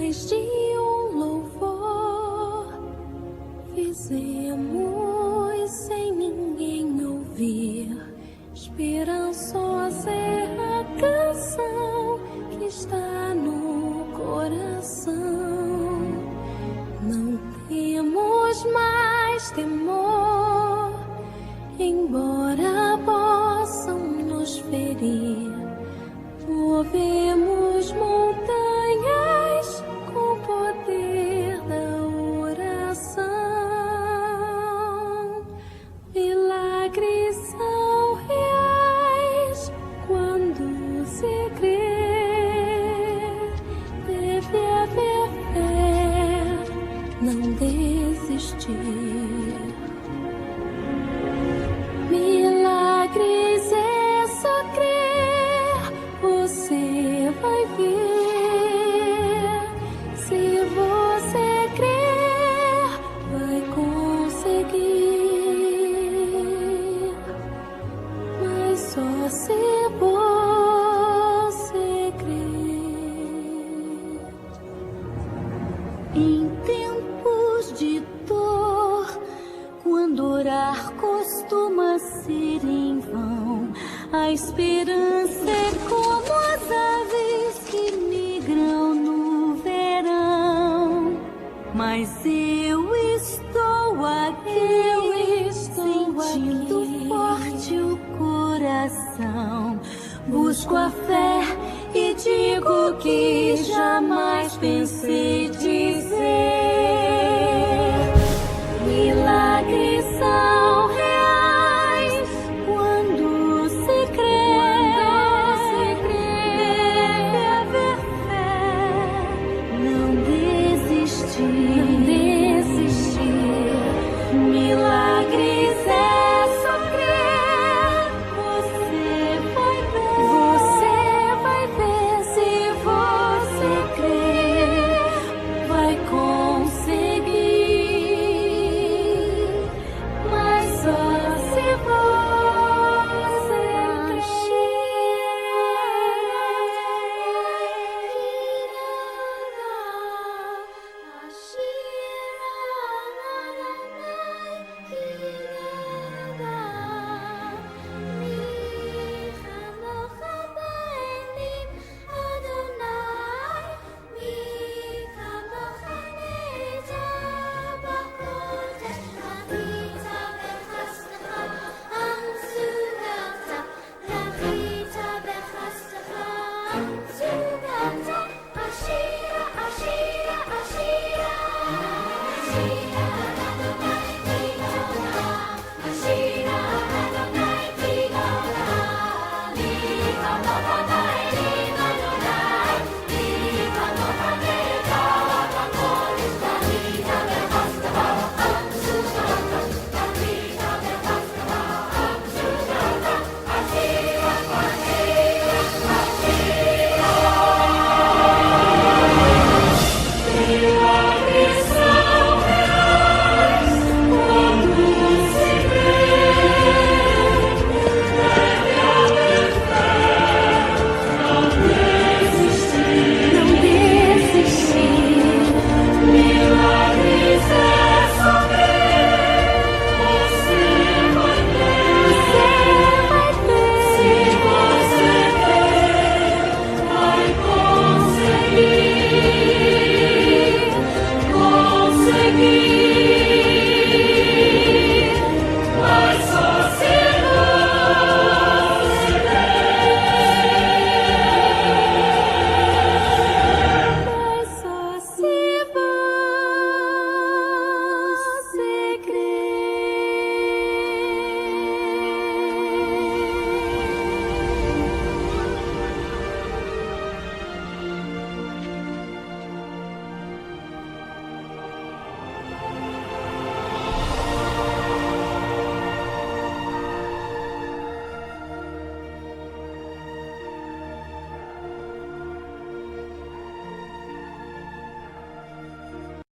desde um louvor fizemos sem ninguém ouvir. Esperançosa é a canção que está no coração. Não temos mais temor, embora possam nos ferir. Movemos montanhas com o poder da oração. Milagres são reais quando se crer. Deve haver fé, não desistir. Milagres é só crer, você vai ver. Se você crer, vai conseguir. Mas só se você crer. Em tempos de dor, quando orar costuma ser em vão, a esperança é como as aves que migram no verão. Mas eu estou aqui, sentindo forte o coração. Busco a fé e digo que jamais pensei dizer. Milagres são reais quando se crer. Deve haver fé, não desistir. Milagres é só crer. Você vai ver. Se você crer, vai conseguir. Mas só se você crer.